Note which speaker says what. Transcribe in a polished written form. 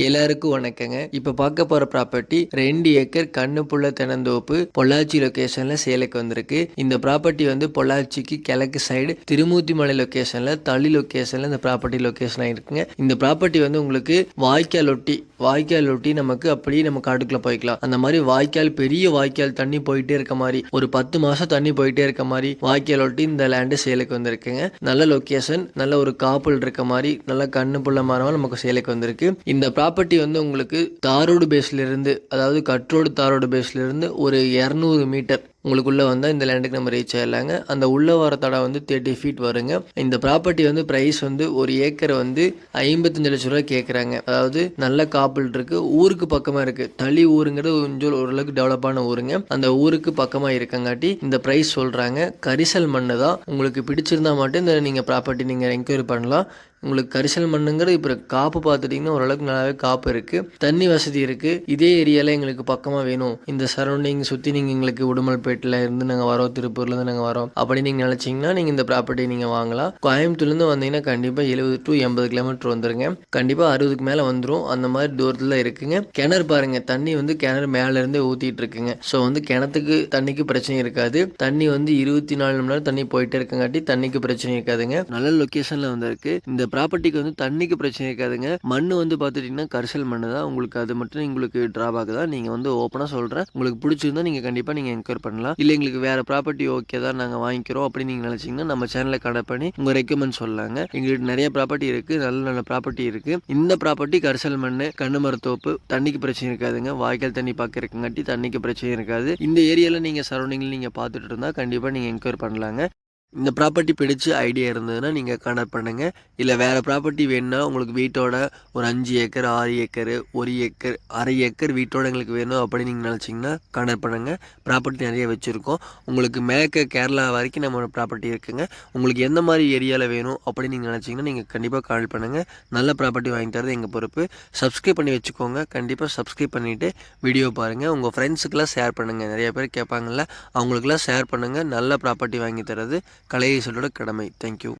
Speaker 1: எல்லாருக்கும் வணக்கங்க. இப்போ பார்க்க போற ப்ராப்பர்ட்டி 2 ஏக்கர் கண்ணுப்புள்ள தென்னந்தோப்பு பொள்ளாச்சி லொகேஷன்ல சேலுக்கு வந்திருக்கு. இந்த ப்ராப்பர்ட்டி வந்து பொள்ளாச்சிக்கு கிழக்கு சைடு திருமூர்த்திமலை லொகேஷன்ல தளி லொகேஷன்ல இந்த ப்ராப்பர்ட்டி லொகேஷன் ஆயிருக்குங்க. இந்த ப்ராப்பர்ட்டி வந்து உங்களுக்கு வாய்க்கால் ஒட்டி நமக்கு அப்படியே நம்ம காட்டுக்குள்ள போய்க்கலாம். அந்த மாதிரி வாய்க்கால் பெரிய வாய்க்கால் தண்ணி போயிட்டே இருக்க மாதிரி ஒரு 10 மாசம் தண்ணி போயிட்டே இருக்க மாதிரி வாய்க்கால் ஒட்டி இந்த லேண்டு சேலுக்கு வந்திருக்குங்க. நல்ல லொகேஷன், நல்ல ஒரு காப்பல் இருக்க மாதிரி நல்ல கண்ணுப்புள்ள மரம் நமக்கு சேலுக்கு வந்திருக்கு. இந்த ப்ராப்பர்ட்டி வந்து உங்களுக்கு தாரோடு பேஸ்ல இருந்து, அதாவது கட்ரோடு தாரோடு பேஸ்ல இருந்து ஒரு 200 மீட்டர் உங்களுக்குள்ளே வந்தால் இந்த லேண்டுக்கு நம்ம ரீச் ஆகிடலாங்க. அந்த உள்ள வர தடம் வந்து 30 ஃபீட் வருங்க. இந்த ப்ராப்பர்ட்டி வந்து ப்ரைஸ் வந்து ஒரு ஏக்கர் வந்து 55 லட்ச ரூபா கேட்குறாங்க. அதாவது நல்ல காப்பிள் இருக்கு, ஊருக்கு பக்கமாக இருக்குது. தளி ஊருங்கிறது கொஞ்சம் ஓரளவுக்கு டெவலப்பான ஊருங்க. அந்த ஊருக்கு பக்கமாக இருக்கங்காட்டி இந்த ப்ரைஸ் சொல்கிறாங்க. கரிசல் மண்ணு தான். உங்களுக்கு பிடிச்சிருந்தா மட்டும் இந்த நீங்கள் ப்ராப்பர்ட்டி நீங்கள் என்கொயரி பண்ணலாம். உங்களுக்கு கரிசல் மண்ணுங்கிறது இப்போ காப்பு பார்த்துட்டிங்கன்னா ஓரளவுக்கு நல்லாவே காப்பு இருக்குது, தண்ணி வசதி இருக்குது. இதே ஏரியாவில் எங்களுக்கு பக்கமாக வேணும், இந்த சரௌண்டிங் சுற்றி நீங்கள் எங்களுக்கு உடுமல்பேட்டில் இருந்து நாங்கள் வரோம், திருப்பூர்லேருந்து நாங்கள் வரோம் அப்படின்னு நீங்கள் நினச்சிங்கன்னா நீங்கள் இந்த ப்ராப்பர்ட்டி நீங்கள் வாங்கலாம். கோயம்புத்தூர்லேருந்து வந்தீங்கன்னா கண்டிப்பாக 70 to 80 கிலோமீட்டர் வந்துருங்க. கண்டிப்பாக 60க்கு மேலே வந்துடும். அந்த மாதிரி தூரத்தில் இருக்குங்க. கிணறு பாருங்கள், தண்ணி வந்து கிணறு மேலேருந்தே ஊற்றிட்டு இருக்குங்க. ஸோ வந்து கிணத்துக்கு தண்ணிக்கு பிரச்சனை இருக்காது. தண்ணி வந்து 24 மணி நேரம் தண்ணி போயிட்டே இருக்கங்காட்டி தண்ணிக்கு பிரச்சனை இருக்காதுங்க. நல்ல லொக்கேஷனில் வந்திருக்கு. இந்த ப்ராப்பர்ட்டிக்கு வந்து தண்ணிக்கு பிரச்சனை இருக்காதுங்க. மண் வந்து பார்த்துட்டிங்கன்னா கரிசல் மண் தான். உங்களுக்கு அது மட்டும் உங்களுக்கு ட்ராபேக் தான். நீங்கள் வந்து ஓப்பனாக சொல்கிறேன், உங்களுக்கு பிடிச்சிருந்தா நீங்கள் கண்டிப்பாக நீங்கள் என்கொயர் பண்ணலாம். இல்லை எங்களுக்கு வேறு ப்ராப்பர்ட்டி ஓகே தான், நாங்கள் வாங்கிக்கிறோம் அப்படின்னு நீங்கள் நினச்சிங்கன்னா நம்ம சேனலை கனெக்ட் பண்ணி உங்கள் ரெக்கமெண்ட் சொல்லலாங்க. எங்களுக்கு நிறைய ப்ராப்பர்ட்டி இருக்குது, நல்ல நல்ல ப்ராப்பர்ட்டி இருக்குது. இந்த ப்ராப்பர்ட்டி கரிசல் மண், கண்ணு மரத்தோப்பு, தண்ணிக்கு பிரச்சனை இருக்காதுங்க. வாய்க்கால் தண்ணி பார்க்க இருக்கங்காட்டி தண்ணிக்கு பிரச்சனை இருக்காது. இந்த ஏரியாவில் நீங்கள் சரௌண்டிங்கில் நீங்கள் பார்த்துட்டு இருந்தால் கண்டிப்பாக நீங்கள் என்கொயர் பண்ணலாங்க. இந்த ப்ராப்பர்ட்டி பிடிச்சி ஐடியா இருந்ததுன்னா நீங்கள் கான்டாக்ட் பண்ணுங்கள். இல்லை வேறு ப்ராப்பர்ட்டி வேணுன்னா உங்களுக்கு வீட்டோட ஒரு 5 ஏக்கர் 6 ஏக்கர் 1 ஏக்கர் அரை ஏக்கர் வீட்டோட எங்களுக்கு வேணும் அப்படின்னு நீங்கள் நினச்சிங்கன்னா கான்டாக்ட் பண்ணுங்கள். ப்ராப்பர்ட்டி நிறைய வச்சுருக்கோம். உங்களுக்கு மேற்க கேரளா வரைக்கும் நம்ம ப்ராப்பர்ட்டி இருக்குங்க. உங்களுக்கு எந்த மாதிரி ஏரியாவில் வேணும் அப்படின்னு நீங்கள் நினச்சிங்கன்னா நீங்கள் கண்டிப்பாக கால் பண்ணுங்கள். நல்ல ப்ராப்பர்ட்டி வாங்கி தரது எங்கள் பொறுப்பு. சப்ஸ்கிரைப் பண்ணி வச்சுக்கோங்க. கண்டிப்பாக சப்ஸ்கிரைப் பண்ணிவிட்டு வீடியோ பாருங்கள். உங்கள் ஃப்ரெண்ட்ஸுக்கெல்லாம் ஷேர் பண்ணுங்கள். நிறைய பேர் கேட்பாங்கள்ல, அவங்களுக்கெல்லாம் ஷேர் பண்ணுங்கள். நல்ல ப்ராப்பர்ட்டி வாங்கி தரது கலையரசனோட கடமை. தேங்க்யூ.